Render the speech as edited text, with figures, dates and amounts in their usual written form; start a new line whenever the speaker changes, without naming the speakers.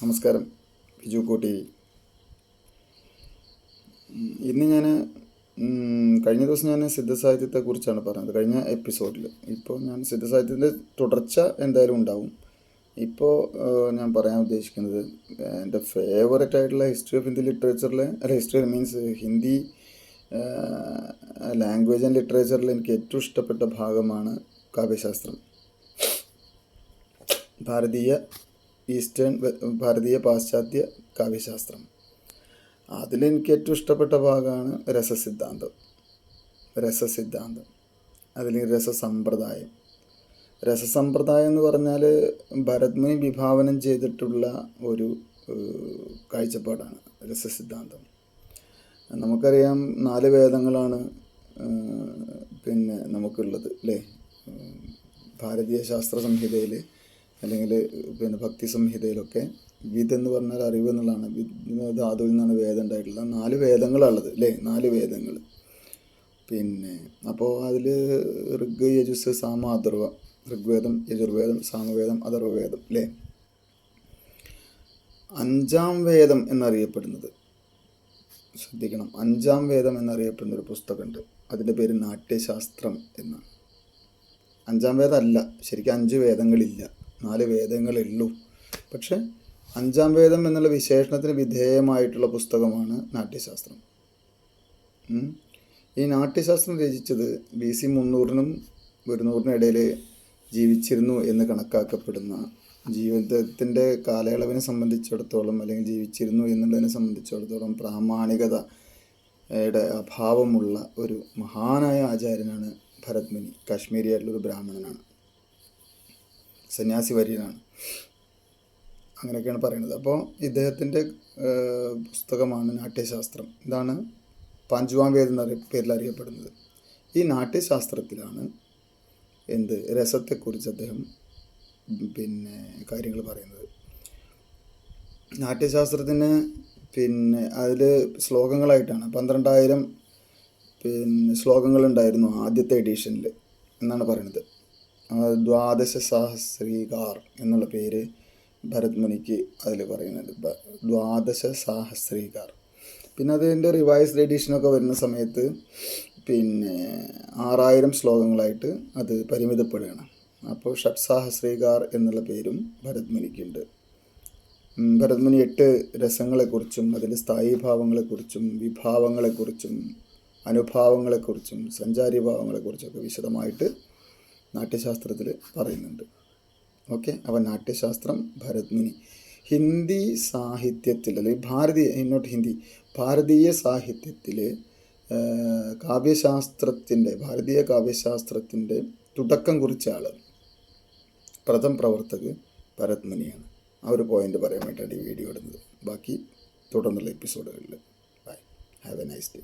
നമസ്കാരം. ബിജു കോട്ടി. ഇന്ന് ഞാൻ കഴിഞ്ഞ ദിവസം ഞാൻ സിദ്ധസാഹിത്യത്തെക്കുറിച്ചാണ് പറഞ്ഞത്, കഴിഞ്ഞ എപ്പിസോഡിൽ. ഇപ്പോൾ ഞാൻ സിദ്ധസാഹിത്യത്തിൻ്റെ തുടർച്ച എന്തായാലും ഉണ്ടാവും. ഇപ്പോൾ ഞാൻ പറയാൻ ഉദ്ദേശിക്കുന്നത് എൻ്റെ ഫേവററ്റ് ആയിട്ടുള്ള ഹിസ്റ്ററി ഓഫ് ഹിന്ദി ലിറ്ററേച്ചറിലെ, history means Hindi language and ലിറ്ററേച്ചറിൽ എനിക്ക് ഏറ്റവും ഇഷ്ടപ്പെട്ട ഭാഗമാണ് കാവ്യശാസ്ത്രം. ഭാരതീയ പാശ്ചാത്യ കാവ്യശാസ്ത്രം. അതിലെനിക്ക് ഏറ്റവും ഇഷ്ടപ്പെട്ട ഭാഗമാണ് രസസിദ്ധാന്തം. അല്ലെങ്കിൽ രസസമ്പ്രദായം എന്ന് പറഞ്ഞാൽ ഭരത്മുനി വിഭാവനം ചെയ്തിട്ടുള്ള ഒരു കാഴ്ചപ്പാടാണ് രസസിദ്ധാന്തം. നമുക്കറിയാം 4 വേദങ്ങളാണ് നമുക്കുള്ളത് അല്ലേ? ഭാരതീയ ശാസ്ത്ര സംഹിതയിൽ അല്ലെങ്കിൽ ഭക്തി സംഹിതയിലൊക്കെ വിദ് എന്ന് പറഞ്ഞാൽ അറിവ് എന്നുള്ളതാണ്. ധാതുവിൽ നിന്നാണ് വേദം ഉണ്ടായിട്ടുള്ളത്. 4 വേദങ്ങളാണുള്ളത് അല്ലേ? 4 വേദങ്ങൾ. അപ്പോൾ അതിൽ ഋഗ്, യജുസ്, സാമ, അഥർവ. ഋഗ്വേദം, യജുർവേദം, സാമവേദം, അഥർവവേദം അല്ലേ? 5-ാം വേദം എന്നറിയപ്പെടുന്നത്, ശ്രദ്ധിക്കണം, 5-ാം വേദം എന്നറിയപ്പെടുന്ന ഒരു പുസ്തകമുണ്ട്. അതിൻ്റെ പേര് നാട്യശാസ്ത്രം എന്നാണ്. 5-ാം വേദം അല്ല, ശരിക്കും 5 വേദങ്ങളില്ല, 4 വേദങ്ങളുള്ളൂ. പക്ഷെ 5-ാം വേദം എന്നുള്ള വിശേഷണത്തിന് വിധേയമായിട്ടുള്ള പുസ്തകമാണ് നാട്യശാസ്ത്രം. ഈ നാട്യശാസ്ത്രം രചിച്ചത് BC 300-നും 100-നും ഇടയിൽ ജീവിച്ചിരുന്നു എന്ന് കണക്കാക്കപ്പെടുന്ന, ജീവിതത്തിൻ്റെ കാലയളവിനെ സംബന്ധിച്ചിടത്തോളം അല്ലെങ്കിൽ ജീവിച്ചിരുന്നു എന്നുള്ളതിനെ സംബന്ധിച്ചിടത്തോളം പ്രാമാണികതയുടെ അഭാവമുള്ള ഒരു മഹാനായ ആചാര്യനാണ് ഭരത്മുനി. കാശ്മീരി ആയിട്ടുള്ളൊരു ബ്രാഹ്മണനാണ്, സന്യാസി വര്യനാണ്, അങ്ങനെയൊക്കെയാണ് പറയുന്നത്. അപ്പോൾ ഇദ്ദേഹത്തിൻ്റെ പുസ്തകമാണ് നാട്യശാസ്ത്രം. ഇതാണ് 5-ാം വേദം എന്ന പേരിൽ അറിയപ്പെടുന്നത്. ഈ നാട്യശാസ്ത്രത്തിലാണ് രസത്തെക്കുറിച്ച് അദ്ദേഹം കാര്യങ്ങൾ പറയുന്നത്. നാട്യശാസ്ത്രത്തിന് അതിൽ ശ്ലോകങ്ങളായിട്ടാണ് 12,000 ശ്ലോകങ്ങളുണ്ടായിരുന്നു ആദ്യത്തെ എഡീഷനിൽ എന്നാണ് പറയുന്നത്. 12 സഹസ്രീകാർ എന്നുള്ള പേര് ഭരത്മുനിക്ക് അതിൽ പറയുന്നുണ്ട്. 12 സഹസ്രീകാർ. പിന്നെ അതിൻ്റെ റിവൈസ്ഡ് എഡീഷനൊക്കെ വരുന്ന സമയത്ത് 6,000 ശ്ലോകങ്ങളായിട്ട് അത് പരിമിതപ്പെടുകയാണ്. അപ്പോൾ ഷഡ്സഹസ്രീകാർ എന്നുള്ള പേരും ഭരത്മുനിക്കുണ്ട്. ഭരത്മുനി 8 രസങ്ങളെക്കുറിച്ചും അതിൽ സ്ഥായി ഭാവങ്ങളെക്കുറിച്ചും വിഭാവങ്ങളെക്കുറിച്ചും അനുഭാവങ്ങളെക്കുറിച്ചും സഞ്ചാരീഭാവങ്ങളെക്കുറിച്ചൊക്കെ വിശദമായിട്ട് നാട്യശാസ്ത്രത്തിൽ പറയുന്നുണ്ട്. ഓക്കെ, അപ്പോൾ നാട്യശാസ്ത്രം ഭരത്മുനി. ഹിന്ദി സാഹിത്യത്തിൽ അല്ലെങ്കിൽ ഭാരതീയ സാഹിത്യത്തിൽ ഭാരതീയ കാവ്യശാസ്ത്രത്തിൻ്റെ തുടക്കം കുറിച്ച ആൾ, പ്രഥമ പ്രവർത്തക് ഭരത്മുനിയാണ്. ആ ഒരു പോയിന്റ് പറയാൻ വേണ്ടിയിട്ടാണ് ഈ വീഡിയോ ഇടുന്നത്. ബാക്കി തുടർന്നുള്ള എപ്പിസോഡുകളിൽ. Bye, have a nice day.